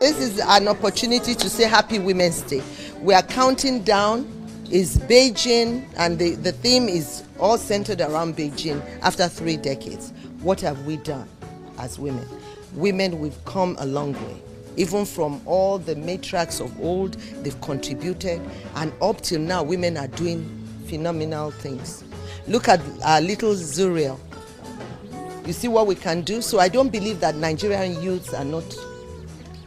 this is an opportunity to say Happy Women's Day. We are counting down. Is Beijing, and the theme is all centered around Beijing after 3 decades. What have we done as women? Women, we've come a long way. Even from all the matriarchs of old, they've contributed, and up till now, women are doing phenomenal things. Look at our little Zuriel. You see what we can do? So I don't believe that Nigerian youths are not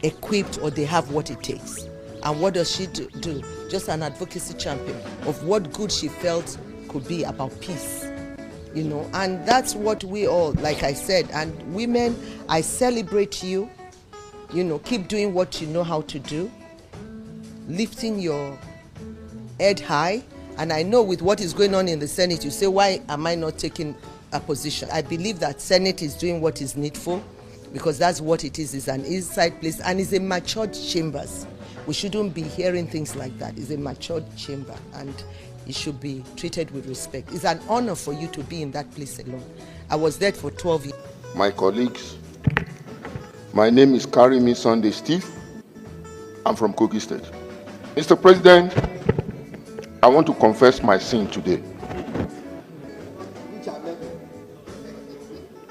equipped or they have what it takes. And what does she do? Just an advocacy champion of what good she felt could be about peace, you know. And that's what we all, like I said, and women, I celebrate you, you know, keep doing what you know how to do, lifting your head high. And I know with what is going on in the Senate, you say, why am I not taking a position? I believe that Senate is doing what is needful, because that's what it is an inside place, and it's a matured chambers. We shouldn't be hearing things like that. It's a matured chamber, and it should be treated with respect. It's an honor for you to be in that place alone. I was there for 12 years. My colleagues, my name is Karimi Sunday Steve. I'm from Kogi State. Mr. President, I want to confess my sin today.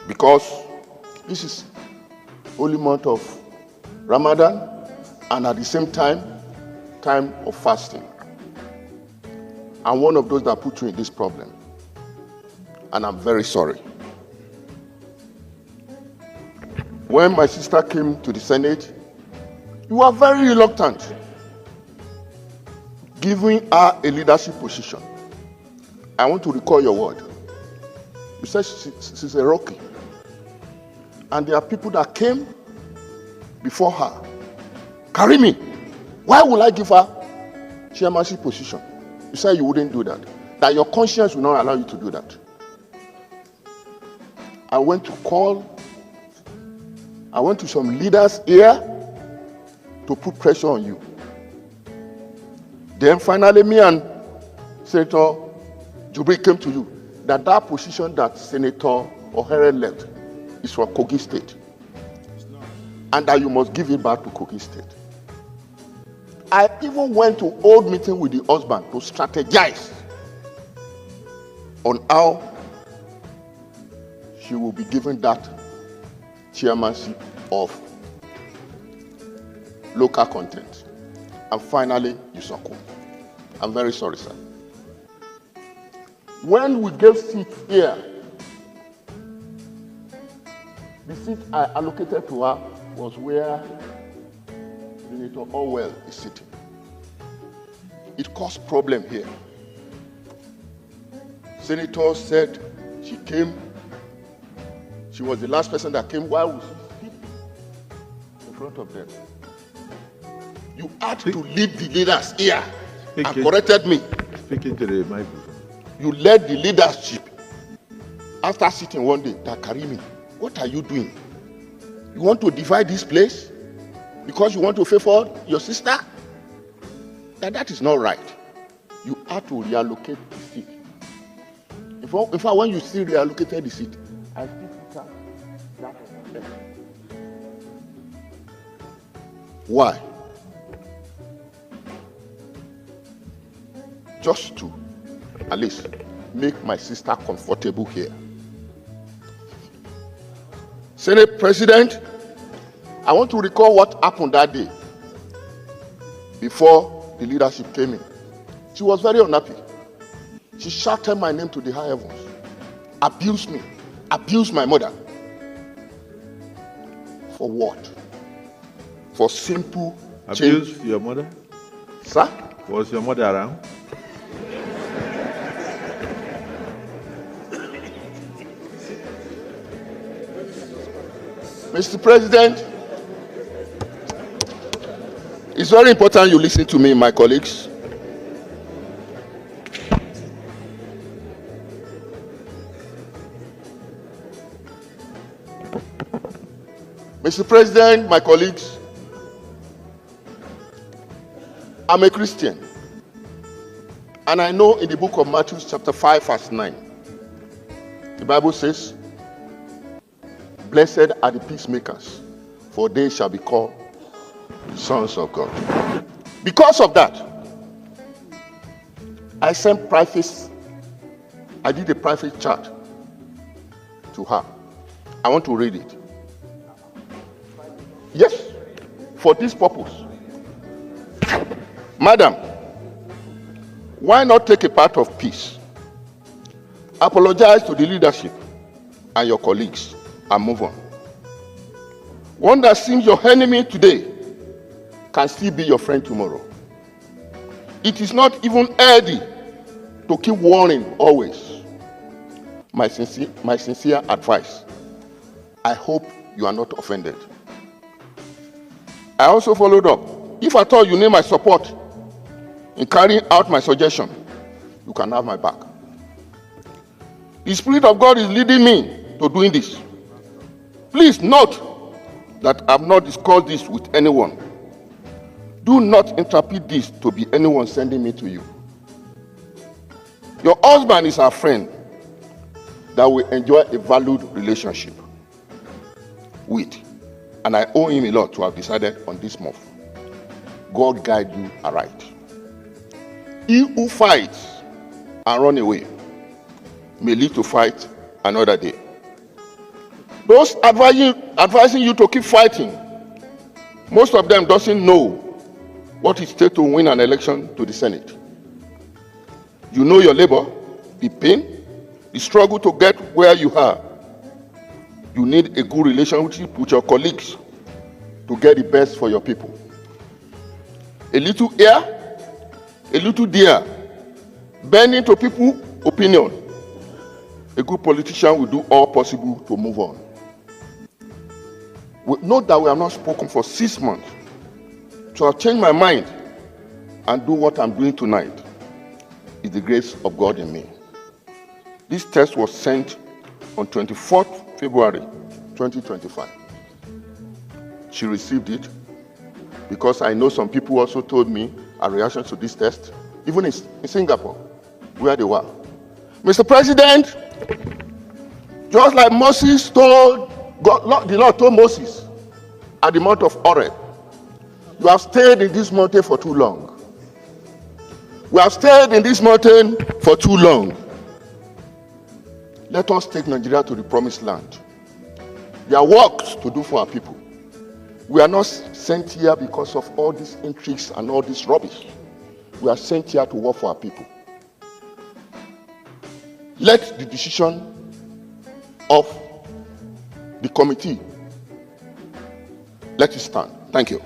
Because this is holy month of Ramadan, and at the same time of fasting. I'm one of those that put you in this problem, and I'm very sorry. When my sister came to the Senate, you were very reluctant, giving her a leadership position. I want to recall your word. You said she's a rookie, and there are people that came before her. Karimi, why would I give her chairmanship position? You said you wouldn't do that. That your conscience will not allow you to do that. I went to some leaders here to put pressure on you. Then finally me and Senator Jubri came to you that position that Senator Ohere left is for Kogi State. And that you must give it back to Kogi State. I even went to old meeting with the husband to strategize on how she will be given that chairmanship of local content. And finally, you succumb. I'm very sorry, sir. When we gave seats here, the seat I allocated to her was where Senator Orwell is sitting. It caused problem here. Senator said she came, she was the last person that came while we sit in front of them. You had to lead the leaders here and corrected me. Speaking to the microphone. You led the leadership after sitting one day that Karimi, what are you doing? You want to divide this place because you want to favor your sister? That is not right. You have to reallocate the seat. In fact, when you still reallocated the seat, I still put that on them. Why? Just to, at least, make my sister comfortable here. Senate President, I want to recall what happened that day before the leadership came in. She was very unhappy. She shouted my name to the high heavens, abused me, abused my mother. For what? For simple change. Abused your mother? Sir? Was your mother around? Mr. President, it's very important you listen to me, my colleagues. Mr. President, my colleagues, I'm a Christian. And I know in the book of Matthew chapter 5 verse 9, the Bible says, "Blessed are the peacemakers, for they shall be called Sons of God. Because of that, I did a private chat to her. I want to read it. Yes, for this purpose. Madam, why not take a part of peace? Apologize to the leadership and your colleagues and move on. One that seems your enemy today can still be your friend tomorrow. It is not even healthy to keep warning always. My sincere advice. I hope you are not offended. I also followed up. If at all you need my support in carrying out my suggestion, you can have my back. The Spirit of God is leading me to doing this. Please note that I have not discussed this with anyone. Do not interpret this to be anyone sending me to you. Your husband is our friend that we enjoy a valued relationship with, and I owe him a lot to have decided on this move. God guide you aright. He who fights and run away may live to fight another day. Those advising you to keep fighting, most of them doesn't know what it takes to win an election to the Senate. You know your labor, the pain, the struggle to get where you are. You need a good relationship with your colleagues to get the best for your people. A little here, a little there, bending to people's opinion. A good politician will do all possible to move on. Note that we have not spoken for 6 months. So I've changed my mind and do what I'm doing tonight. Is the grace of God in me. This text was sent on 24th February 2025. She received it because I know some people also told me a reaction to this text, even in Singapore, where they were. Mr. President, just like Moses told God, the Lord told Moses at the Mount of Horeb, you have stayed in this mountain for too long. We have stayed in this mountain for too long. Let us take Nigeria to the promised land. There are works to do for our people. We are not sent here because of all these intrigues and all this rubbish. We are sent here to work for our people. Let the decision of the committee, let it stand. Thank you.